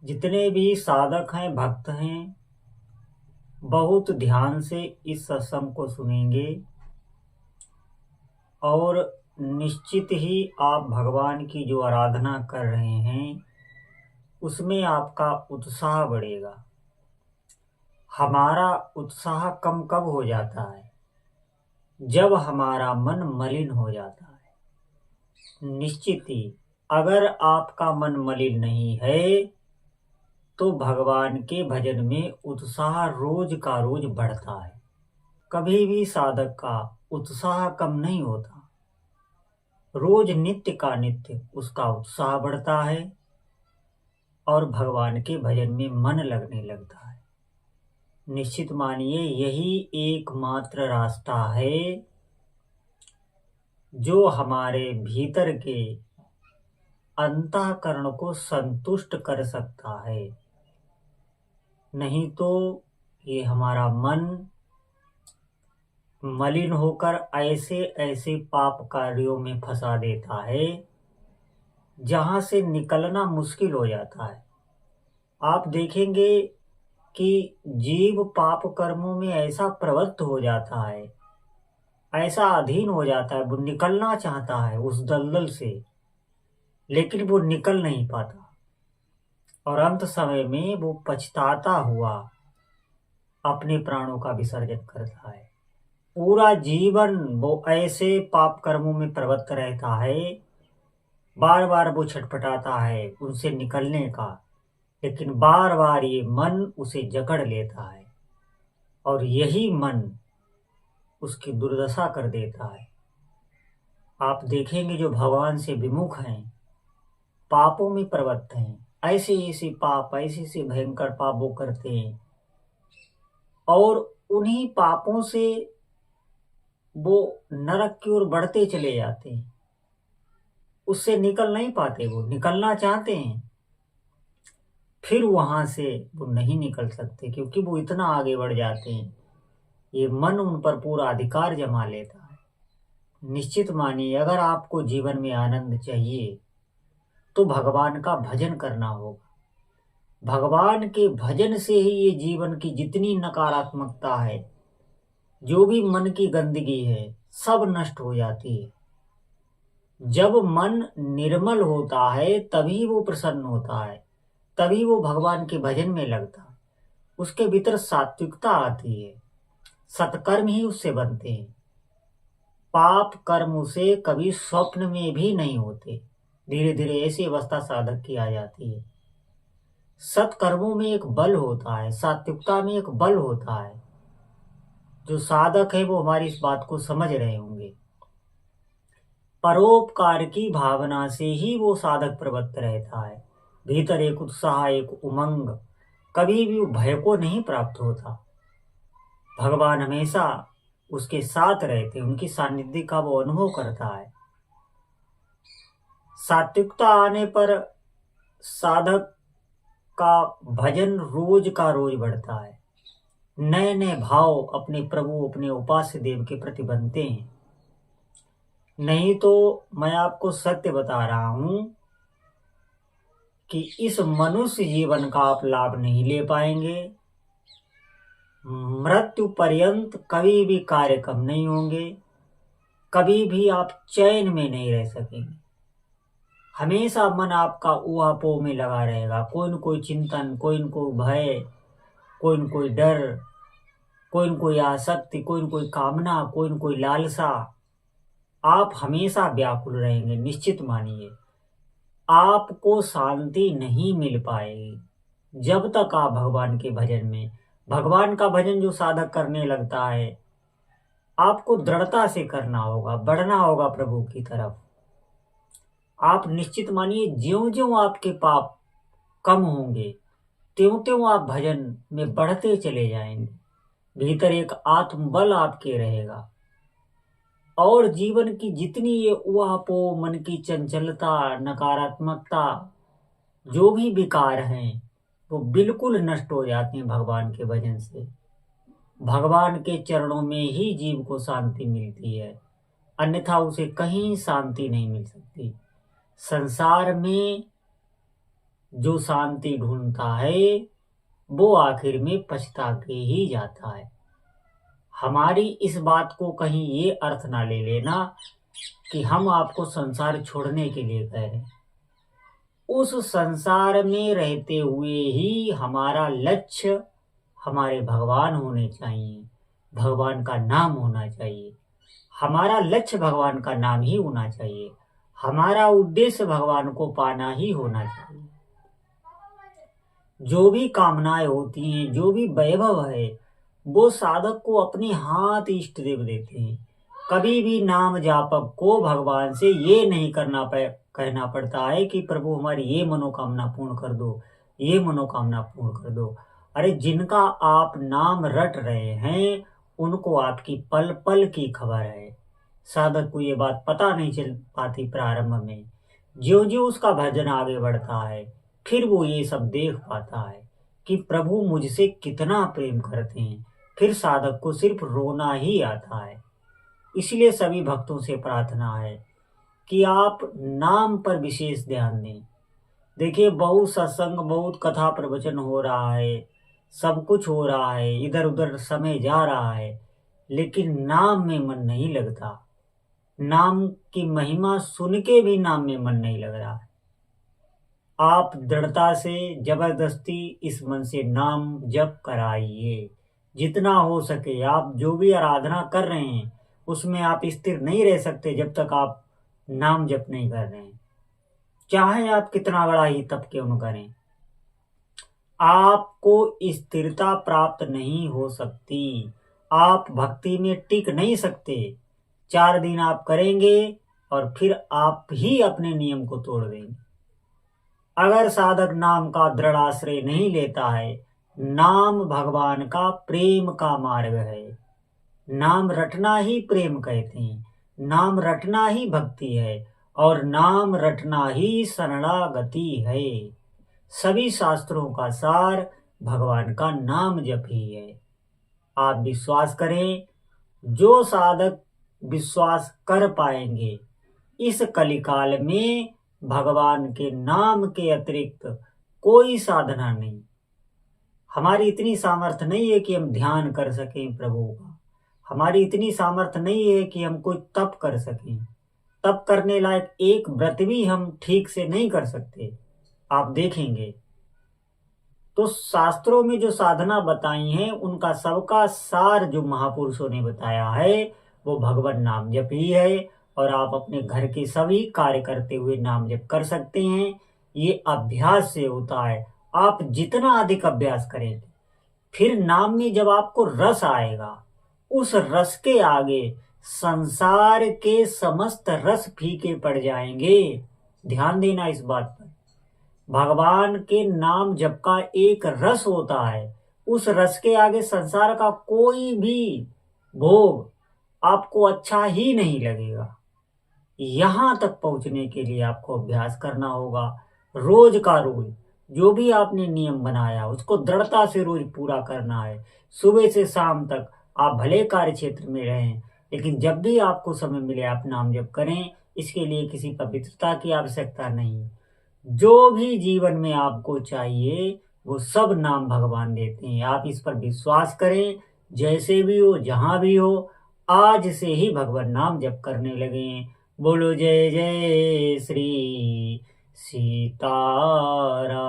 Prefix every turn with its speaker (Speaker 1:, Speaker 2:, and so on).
Speaker 1: जितने भी साधक हैं, भक्त हैं, बहुत ध्यान से इस सत्संग को सुनेंगे और निश्चित ही आप भगवान की जो आराधना कर रहे हैं उसमें आपका उत्साह बढ़ेगा। हमारा उत्साह कम कब हो जाता है? जब हमारा मन मलिन हो जाता है। निश्चित ही अगर आपका मन मलिन नहीं है तो भगवान के भजन में उत्साह रोज का रोज बढ़ता है। कभी भी साधक का उत्साह कम नहीं होता। रोज नित्य का नित्य उसका उत्साह बढ़ता है और भगवान के भजन में मन लगने लगता है। निश्चित मानिए यही एकमात्र रास्ता है जो हमारे भीतर के अंतःकरण को संतुष्ट कर सकता है। नहीं तो ये हमारा मन मलिन होकर ऐसे ऐसे पाप कार्यों में फंसा देता है जहां से निकलना मुश्किल हो जाता है। आप देखेंगे कि जीव पाप कर्मों में ऐसा प्रवृत्त हो जाता है, ऐसा अधीन हो जाता है, वो निकलना चाहता है उस दलदल से, लेकिन वो निकल नहीं पाता और अंत समय में वो पछताता हुआ अपने प्राणों का विसर्जन करता है। पूरा जीवन वो ऐसे पाप कर्मों में प्रवृत्त रहता है, बार बार वो छटपटाता है उनसे निकलने का, लेकिन बार बार ये मन उसे जकड़ लेता है और यही मन उसकी दुर्दशा कर देता है। आप देखेंगे जो भगवान से विमुख हैं, पापों में प्रवृत्त हैं, ऐसे ऐसे पाप, ऐसे ऐसे भयंकर पाप वो करते हैं और उन्हीं पापों से वो नरक की ओर बढ़ते चले जाते हैं। उससे निकल नहीं पाते, वो निकलना चाहते हैं, फिर वहां से वो नहीं निकल सकते क्योंकि वो इतना आगे बढ़ जाते हैं। ये मन उन पर पूरा अधिकार जमा लेता है। निश्चित मानिए अगर आपको जीवन में आनंद चाहिए तो भगवान का भजन करना होगा। भगवान के भजन से ही ये जीवन की जितनी नकारात्मकता है, जो भी मन की गंदगी है, सब नष्ट हो जाती है। जब मन निर्मल होता है तभी वो प्रसन्न होता है, तभी वो भगवान के भजन में लगता है। उसके भीतर सात्विकता आती है, सत्कर्म ही उससे बनते हैं। पाप कर्म उसे कभी स्वप्न में भी नहीं होते। धीरे धीरे ऐसी अवस्था साधक की आ जाती है। सत्कर्मों में एक बल होता है, सात्विकता में एक बल होता है। जो साधक है वो हमारी इस बात को समझ रहे होंगे। परोपकार की भावना से ही वो साधक प्रवृत्त रहता है। भीतर एक उत्साह, एक उमंग, कभी भी भय को नहीं प्राप्त होता। भगवान हमेशा उसके साथ रहते, उनकी सानिध्य का वो अनुभव करता है। सात्विकता आने पर साधक का भजन रोज का रोज बढ़ता है। नए नए भाव अपने प्रभु, अपने उपास्य देव के प्रति बनते हैं। नहीं तो मैं आपको सत्य बता रहा हूं कि इस मनुष्य जीवन का आप लाभ नहीं ले पाएंगे। मृत्यु पर्यंत कभी भी कार्य कम नहीं होंगे, कभी भी आप चैन में नहीं रह सकेंगे। हमेशा मन आपका ऊहापोह में लगा रहेगा। कोई न कोई चिंतन, कोई न कोई भय, कोई न कोई डर, कोई न कोई आसक्ति, कोई न कोई कामना, कोई न कोई लालसा। आप हमेशा व्याकुल रहेंगे। निश्चित मानिए आपको शांति नहीं मिल पाएगी जब तक आप भगवान के भजन में, भगवान का भजन जो साधक करने लगता है, आपको दृढ़ता से करना होगा, बढ़ना होगा प्रभु की तरफ। आप निश्चित मानिए ज्यों ज्यों आपके पाप कम होंगे त्यों त्यों आप भजन में बढ़ते चले जाएंगे। भीतर एक आत्मबल आपके रहेगा और जीवन की जितनी ये उहापोह, मन की चंचलता, नकारात्मकता, जो भी विकार हैं वो बिल्कुल नष्ट हो जाते हैं भगवान के भजन से। भगवान के चरणों में ही जीव को शांति मिलती है, अन्यथा उसे कहीं शांति नहीं मिल सकती। संसार में जो शांति ढूंढता है वो आखिर में पछता के ही जाता है। हमारी इस बात को कहीं ये अर्थ ना ले लेना कि हम आपको संसार छोड़ने के लिए कह रहे हैं। उस संसार में रहते हुए ही हमारा लक्ष्य हमारे भगवान होने चाहिए, भगवान का नाम होना चाहिए। हमारा लक्ष्य भगवान का नाम ही होना चाहिए, हमारा उद्देश्य भगवान को पाना ही होना चाहिए। जो भी कामनाएं होती हैं, जो भी वैभव है, वो साधक को अपने हाथ इष्ट देव देते हैं। कभी भी नाम जापक को भगवान से ये नहीं कहना पड़ता है कि प्रभु हमारी ये मनोकामना पूर्ण कर दो, ये मनोकामना पूर्ण कर दो। अरे जिनका आप नाम रट रहे हैं उनको आपकी पल पल की खबर है। साधक को ये बात पता नहीं चल पाती प्रारंभ में, ज्यों ज्यों उसका भजन आगे बढ़ता है फिर वो ये सब देख पाता है कि प्रभु मुझसे कितना प्रेम करते हैं। फिर साधक को सिर्फ रोना ही आता है। इसलिए सभी भक्तों से प्रार्थना है कि आप नाम पर विशेष ध्यान दें। देखिए, बहुत सत्संग, बहुत कथा प्रवचन हो रहा है, सब कुछ हो रहा है, इधर उधर समय जा रहा है, लेकिन नाम में मन नहीं लगता। नाम की महिमा सुन के भी नाम में मन नहीं लग रहा है। आप दृढ़ता से जबरदस्ती इस मन से नाम जप कराइए। जितना हो सके आप जो भी आराधना कर रहे हैं उसमें आप स्थिर नहीं रह सकते जब तक आप नाम जप नहीं कर रहे हैं, चाहे आप कितना बड़ा ही तप क्यों न करें। आपको स्थिरता प्राप्त नहीं हो सकती, आप भक्ति में टिक नहीं सकते। 4 दिन आप करेंगे और फिर आप ही अपने नियम को तोड़ देंगे। अगर साधक नाम का दृढ़ आश्रय नहीं लेता है, नाम भगवान का प्रेम का मार्ग है। नाम रटना ही प्रेम कहते हैं, नाम रटना ही भक्ति है और नाम रटना ही शरणागति है। सभी शास्त्रों का सार भगवान का नाम जप ही है। आप विश्वास करें, जो साधक विश्वास कर पाएंगे इस कलिकाल में भगवान के नाम के अतिरिक्त कोई साधना नहीं। हमारी इतनी सामर्थ्य नहीं है कि हम ध्यान कर सकें प्रभु का, हमारी इतनी सामर्थ्य नहीं है कि हम कोई तप कर सकें। तप करने लायक एक व्रत भी हम ठीक से नहीं कर सकते। आप देखेंगे तो शास्त्रों में जो साधना बताई हैं उनका सबका सार जो महापुरुषों ने बताया है वो भगवान नाम जप ही है। और आप अपने घर के सभी कार्य करते हुए नाम जप कर सकते हैं। ये अभ्यास से होता है। आप जितना अधिक अभ्यास करेंगे फिर नाम में जब आपको रस आएगा, उस रस के आगे संसार के समस्त रस फीके पड़ जाएंगे। ध्यान देना इस बात पर। भगवान के नाम जप का एक रस होता है, उस रस के आगे संसार का कोई भी भोग आपको अच्छा ही नहीं लगेगा। यहां तक पहुंचने के लिए आपको अभ्यास करना होगा। रोज का रोज जो भी आपने नियम बनाया उसको दृढ़ता से रोज पूरा करना है। सुबह से शाम तक आप भले कार्य क्षेत्र में रहें, लेकिन जब भी आपको समय मिले आप नाम जप करें। इसके लिए किसी पवित्रता की आवश्यकता नहीं। जो भी जीवन में आपको चाहिए वो सब नाम भगवान देते हैं। आप इस पर विश्वास करें। जैसे भी हो, जहां भी हो, आज से ही भगवान नाम जप करने लगे। बोलो जय जय श्री सीताराम।